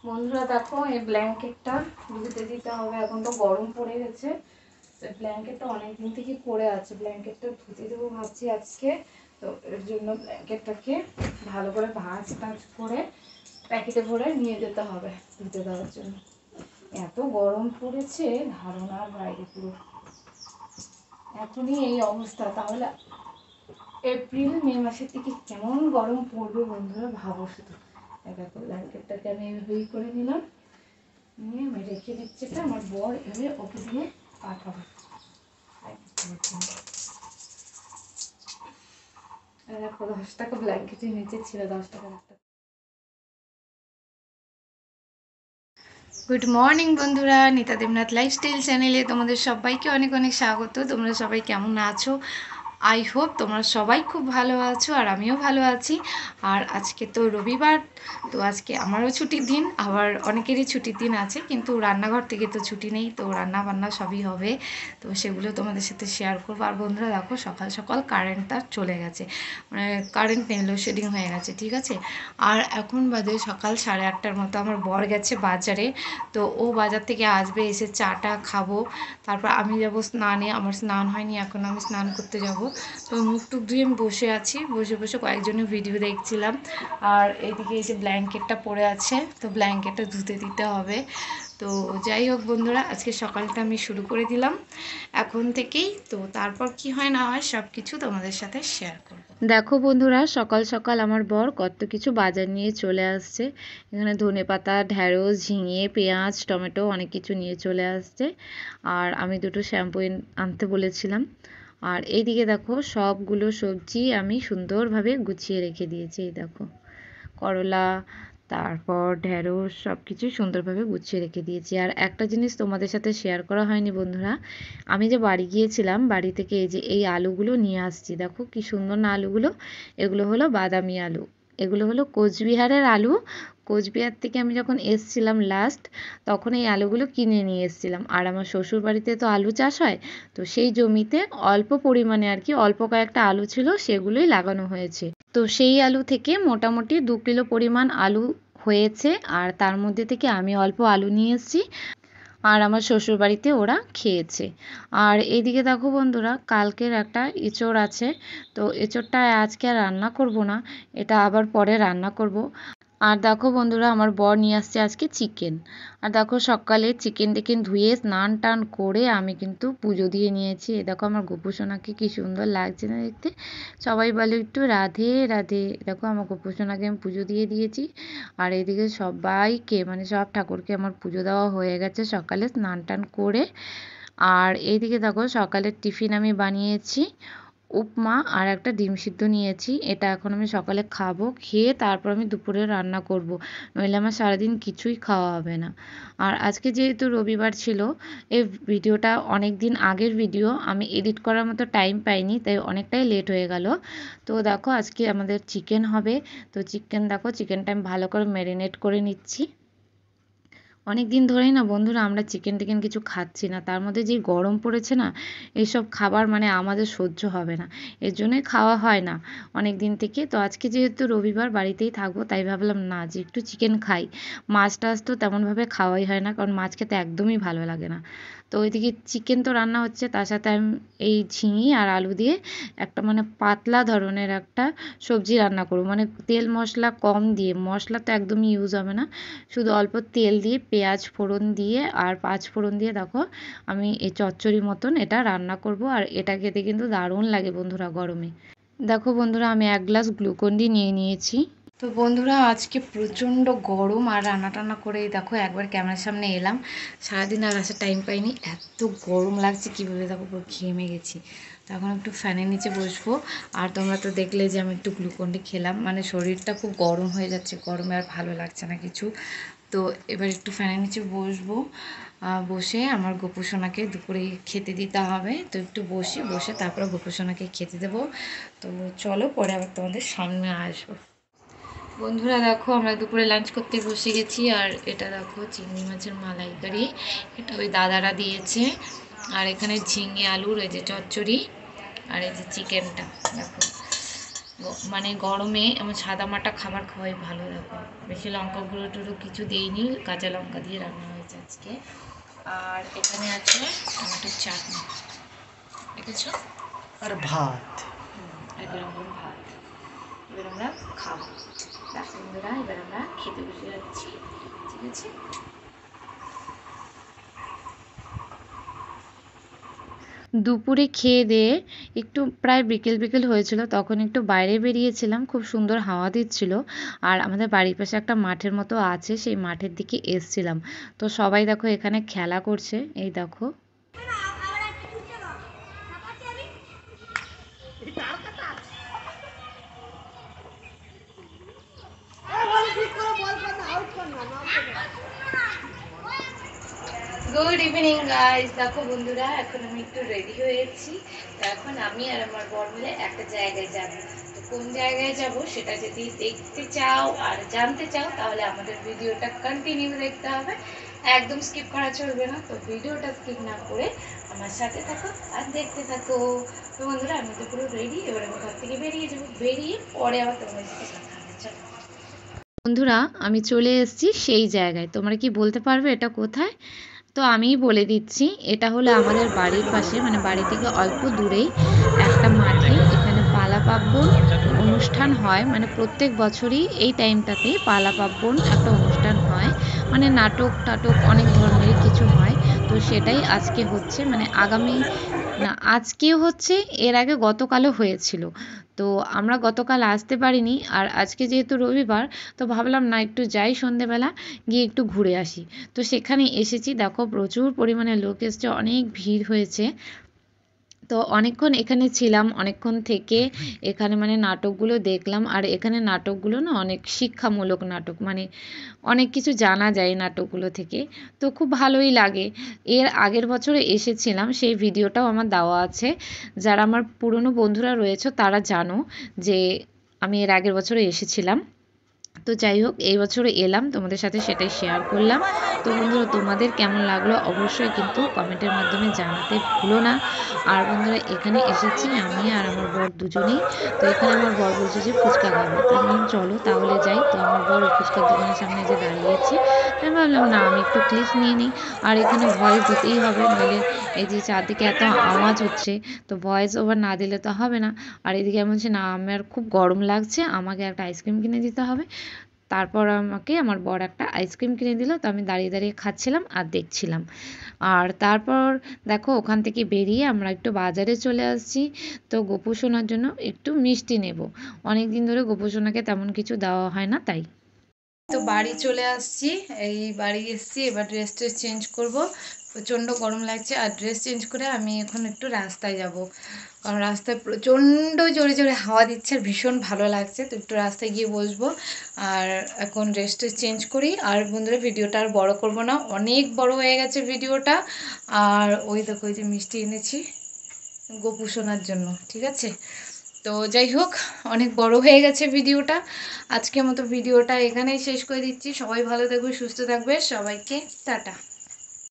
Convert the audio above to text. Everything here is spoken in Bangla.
বন্ধুরা দেখো, এই ব্ল্যাঙ্কেটটা ধুতে দিতে হবে। এখন তো গরম পড়ে গেছে, ব্ল্যাঙ্কেটটা অনেকদিন থেকে পড়ে আছে। ব্ল্যাঙ্কেটটা ধুতে দেবো ভাবছি আজকে। তো এর জন্য ব্ল্যাঙ্কেটটাকে ভালো করে ভাঁজ টাজ করে প্যাকেটে ভরে নিয়ে যেতে হবে ধুতে দেওয়ার জন্য। এত গরম পড়েছে ধারণার বাইরে পুরো। এখনই এই অবস্থা, তাহলে এপ্রিল মে মাসের থেকে কেমন গরম পড়বে বন্ধুরা ভাবো শুধু। দেখো ব্ল্যাঙ্কেটটাকে আমি এভাবেই করে নিলাম, নিয়ে আমি রেখে দিচ্ছি। আমার বর এলে ওকে দিয়ে পাঠাবো। দেখো 10 টাকা ব্ল্যাঙ্কেটের নিচে ছিল, 10 টাকা একটা। গুড মর্নিং বন্ধুরা, নিতা দেবনাথ লাইফস্টাইল চ্যানেলে তোমাদের সবাইকে অনেক অনেক স্বাগত। তোমরা সবাই কেমন আছো? আই হোপ তোমরা সবাই খুব ভালো আছো, আর আমিও ভালো আছি। আর আজকে তো রবিবার, তো আজকে আমারও ছুটির দিন, আবার অনেকেরই ছুটির দিন আছে, কিন্তু রান্নাঘর থেকে তো ছুটি নেই। তো রান্না বান্না সবই হবে, তো সেগুলো তোমাদের সাথে শেয়ার করবো। আর বন্ধুরা দেখো, সকাল সকাল কারেন্টটা চলে গেছে, মানে কারেন্ট নেই, লোডশেডিং হয়ে গেছে, ঠিক আছে। আর এখন বাজে সকাল 8:30টার মতো। আমার বর গেছে বাজারে, তো ও বাজার থেকে আসবে, এসে চাটা খাবো, তারপর আমি যাব স্নানে। আমার স্নান হয়নি, এখন আমি স্নান করতে যাব। তো মুখ টুক ধুয়ে আমি বসে আছি, বসে বসে কয়েকজনের ভিডিও দেখছিলাম। আর এইদিকে এই যে ব্ল্যাঙ্কেটটা পড়ে আছে, তো ব্ল্যাঙ্কেটটা ধুতে দিতে হবে। তো যাই হোক বন্ধুরা, আজকে সকালটা আমি শুরু করে দিলাম এখন থেকেই। তো তারপর কি হয় না হয় সব কিছু তোমাদের সাথে শেয়ার করব। দেখো বন্ধুরা, সকাল সকাল আমার বর কত কিছু বাজার নিয়ে চলে আসছে। এখানে ধনেপাতা, ঢ্যাঁড়স, ঝিঙে, পেঁয়াজ, টমেটো অনেক কিছু নিয়ে চলে আসছে। আর আমি দুটো শ্যাম্পু আনতে বলেছিলাম। আর এইদিকে দেখো, সবগুলো সবজি আমি সুন্দরভাবে গুছিয়ে রেখে দিয়েছি। এই দেখো, করলা, তারপর ঢ্যাঁড়স, সব কিছুই সুন্দরভাবে গুছিয়ে রেখে দিয়েছি। আর একটা জিনিস তোমাদের সাথে শেয়ার করা হয়নি বন্ধুরা, আমি যে বাড়ি গিয়েছিলাম, বাড়ি থেকে এই যে এই আলুগুলো নিয়ে আসছি। দেখো কি সুন্দর না আলুগুলো। এগুলো হলো বাদামি আলু, এগুলো হলো কোচবিহারের আলু। কোচবিহার থেকে আমি যখন এসছিলাম লাস্ট, তখন এই আলুগুলো কিনে নিয়ে এসছিলাম। আর আমার শ্বশুর বাড়িতে তো আলু চাষ হয়, তো সেই জমিতে অল্প পরিমাণে আর কি, অল্প কয়েকটা আলু ছিল, সেগুলোই লাগানো হয়েছে। তো সেই আলু থেকে মোটামুটি 2 কিলো পরিমাণ আলু হয়েছে। আর তার মধ্যে থেকে আমি অল্প আলু নিয়ে এসেছি, আর আমার শ্বশুরবাড়িতে ওরা খেয়েছে। আর এইদিকে দেখো বন্ধুরা, কালকের একটা এঁচোড় আছে, তো এঁচোড়টা আজকে আর রান্না করব না, এটা আবার পরে রান্না করব। আর দেখো বন্ধুরা, আমার বর নিয়ে আসছে আজকে চিকেন। আর দেখো, সকালে চিকেন টিকেন ধুয়ে স্নান টান করে আমি কিন্তু পুজো দিয়ে নিয়েছি। দেখো আমার গোপু সোনাকে কি সুন্দর লাগছে না দেখতে। সবাই বলে একটু রাধে রাধে। দেখো আমার গোপু সোনাকে আমি পুজো দিয়ে দিয়েছি। আর এদিকে সবাইকে, মানে সব ঠাকুরকে আমার পুজো দেওয়া হয়ে গেছে সকালে স্নান টান করে। আর এইদিকে দেখো, সকালের টিফিন আমি বানিয়েছি উপমা, আর একটা ডিম সিদ্ধ নিয়েছি। এটা এখন আমি সকালে খাবো, খেয়ে তারপর আমি দুপুরে রান্না করব, নইলে আমার সারাদিন কিছুই খাওয়া হবে না। আর আজকে যেহেতু রবিবার ছিল, এই ভিডিওটা অনেক দিন আগের ভিডিও, আমি এডিট করার মতো টাইম পাইনি, তাই অনেকটাই লেট হয়ে গেল। তো দেখো, আজকে আমাদের চিকেন হবে। তো চিকেন, দেখো চিকেনটা আমি ভালো করে ম্যারিনেট করে নিচ্ছি। অনেক দিন ধরেই না বন্ধুরা আমরা চিকেন টিকেন কিছু খাচ্ছি না, তার মধ্যে যে গরম পড়েছে না, এইসব খাবার মানে আমাদের সহ্য হবে না, এর জন্যই খাওয়া হয় না অনেক দিন থেকে। তো আজকে যেহেতু রবিবার বাড়িতেই থাকবো, তাই ভাবলাম না যে একটু চিকেন খাই। মাছ টাছ তো তেমনভাবে খাওয়াই হয় না, কারণ মাছ খেতে একদমই ভালো লাগে না। তো ওইদিকে চিকেন তো রান্না হচ্ছে, তার সাথে আমি এই ঝিঙে আর আলু দিয়ে একটা মানে পাতলা ধরনের একটা সবজি রান্না করবো, মানে তেল মশলা কম দিয়ে, মশলা তো একদমই ইউজ হবে না, শুধু অল্প তেল দিয়ে পেঁয়াজ ফোড়ন দিয়ে আর 5 ফোড়ন দিয়ে দেখো আমি এই চচ্চড়ি মতন এটা রান্না করব। আর এটা খেতে কিন্তু দারুণ লাগে বন্ধুরা গরমে। দেখো বন্ধুরা, আমি 1 গ্লাস গ্লুকন ডি নিয়ে নিয়েছি। তো বন্ধুরা, আজকে প্রচণ্ড গরম, আর রান্না টান্না করে দেখো একবার ক্যামেরার সামনে এলাম, সারাদিন আর আসার টাইম পাইনি, এত গরম লাগছে কীভাবে, দেখো পুরো ঘেমে গেছি। তো এখন একটু ফ্যানের নিচে বসবো। আর তোমরা তো দেখলে যে আমি একটু গ্লুকন ডি খেলাম, মানে শরীরটা খুব গরম হয়ে যাচ্ছে, গরমে আর ভালো লাগছে না কিছু। তো এবার একটু ফ্যানের নিচে বসবো, বসে আমার গোপু সোনাকে দুপুরে খেতে দিতে হবে। তো একটু বসি, বসে তারপরে গোপু সোনাকে খেতে দেবো। তো চলো, পরে আবার তোমাদের সামনে আসবো। বন্ধুরা দেখো, আমরা দুপুরে লাঞ্চ করতে বসে গেছি। আর এটা দেখো চিংড়ি মাছের মালাইকারি, এটা ওই দাদারা দিয়েছে। আর এখানে ঝিঙে আলুর ওই যে চচ্চড়ি, আর এই যে চিকেনটা দেখো। মানে গরমে আমার সাদা মাটা খাবার খাওয়াই ভালো। দেখো বেশি লঙ্কা গুঁড়ো টুড়ো কিছু দিইনি, কাঁচা লঙ্কা দিয়ে রান্না হয়েছে আজকে। আর এখানে আছে টমেটোর চাটনি, দেখেছো, আর ভাত। আর গরম গরম ভাত। এবার আমরা খাবো। বন্ধুরা এবার আমরা খেতে বসে যাচ্ছি, ঠিক আছে। দুপুরে খেয়ে দিয়ে একটু প্রায় বিকেল বিকেল হয়েছিল, তখন একটু বাইরে বেরিয়েছিলাম, খুব সুন্দর হাওয়া দিচ্ছিল। আর আমাদের বাড়ির পাশে একটা মাঠের মতো আছে, সেই মাঠের দিকে এসছিলাম। তো সবাই দেখো এখানে খেলা করছে, এই দেখো। Good evening guys. দেখো বন্ধুরা এখন আমি একটু রেডি হয়েছি। তো এখন আমি আর আমার বর মিলে একটা জায়গায় যাব। তো কোন জায়গায় যাব সেটা যদি দেখতে চাও আর জানতে চাও তাহলে আমাদের ভিডিওটা কন্টিনিউ দেখতে হবে, একদম স্কিপ করা চলবে না। তো ভিডিওটা স্কিপ না করে আমার সাথে থাকো আর দেখতে থাকো। তো বন্ধুরা আমি তো পুরো রেডি, এবার আমি ঘর থেকে বেরিয়ে যাবো, বেরিয়ে পরে আবার তোমাদের সাথে কথা হবে। চলো বন্ধুরা, আমি চলে এসেছি সেই জায়গায়। তোমরা কি বলতে পারবে এটা কোথায়? তো আমিই বলে দিচ্ছি, এটা হলো আমাদের বাড়ির পাশে, মানে বাড়ি থেকে অল্প দূরেই একটা মাঠে। এখানে পালা পার্বণ অনুষ্ঠান হয়, মানে প্রত্যেক বছরই এই টাইমটাতেই পালা পার্বণ একটা অনুষ্ঠান হয়, মানে নাটক টাটক অনেক ধরনেরই কিছু হয়। তো সেটাই আজকে হচ্ছে, মানে আগামী না আজকেও হচ্ছে, এর আগে গতকালও হয়েছিল। তো আমরা গতকাল আসতে পারিনি, আর আজকে যেহেতু রবিবার তো ভাবলাম না একটু যাই সন্ধেবেলা, গিয়ে একটু ঘুরে আসি। তো সেখানে এসেছি, দেখো প্রচুর পরিমাণে লোক এসছে, অনেক ভিড় হয়েছে। তো অনেকক্ষণ এখানে ছিলাম, অনেকক্ষণ থেকে এখানে মানে নাটকগুলো দেখলাম। আর এখানে নাটকগুলো না অনেক শিক্ষামূলক নাটক, মানে অনেক কিছু জানা যায় নাটকগুলো থেকে। তো খুব ভালোই লাগে। এর আগের বছরে এসেছিলাম, সেই ভিডিওটাও আমার দেওয়া আছে। যারা আমার পুরনো বন্ধুরা রয়েছে তারা জানো যে আমি এর আগের বছরে এসেছিলাম। তো যাই হোক, এই বছরে এলাম, তোমাদের সাথে সেটাই শেয়ার করলাম। তো বন্ধুরা তোমাদের কেমন লাগলো অবশ্যই কিন্তু কমেন্টের মাধ্যমে জানাতে ভুলো না। আর বন্ধুরা এখানে এসেছি আমি আর আমার বর দুজনেই। তো এখানে আমার বর বলছে যে ফুচকা খাবে, তো আমি বললাম চলো তাহলে যাই। তো আমার বর ওই ফুচকার দোকানের সামনে যে দাঁড়িয়েছে, তো আমি ভাবলাম না আমি একটু ক্লিপ নিয়ে নিই। আর এখানে ভয়েস দিতেই হবে, নইলে এই যে চারদিকে এত আওয়াজ হচ্ছে, তো ভয়েস ওভার না দিলে তো হবে না। আর এদিকে আমি বলছি না আমার খুব গরম লাগছে, আমাকে একটা আইসক্রিম কিনে দিতে হবে। তারপর আমাকে আমার বর একটা আইসক্রিম কিনে দিল। তো আমি দাঁড়িয়ে দাঁড়িয়ে খাচ্ছিলাম আর দেখছিলাম। আর তারপর দেখো ওখান থেকে বেরিয়ে আমরা একটু বাজারে চলে আসছি। তো গোপু সোনার জন্য একটু মিষ্টি নেব, অনেক দিন ধরে গোপু সোনাকে তেমন কিছু দেওয়া হয় না তাই। তো বাড়ি চলে আসছি, এই বাড়ি এসেছি, এবার ড্রেস ট্রেস চেঞ্জ করব। প্রচণ্ড গরম লাগছে, আর ড্রেস চেঞ্জ করে আমি এখন একটু রাস্তায় যাব, কারণ রাস্তায় প্রচণ্ড জোরে জোরে হাওয়া দিচ্ছে আর ভীষণ ভালো লাগছে। তো একটু রাস্তায় গিয়ে বসবো। আর এখন ড্রেস ট্রেস চেঞ্জ করি। আর বন্ধুরা ভিডিওটা আর বড় করব না, অনেক বড় হয়ে গেছে ভিডিওটা। আর ওই দেখো ওই যে মিষ্টি এনেছি গোপু সোনার জন্য, ঠিক আছে। তো যাই হোক, অনেক বড় হয়ে গেছে ভিডিওটা। আজকের মতো ভিডিওটা এখানেই শেষ করে দিচ্ছি। সবাই ভালো থাকবে, সুস্থ থাকবে, সবাইকে টাটা।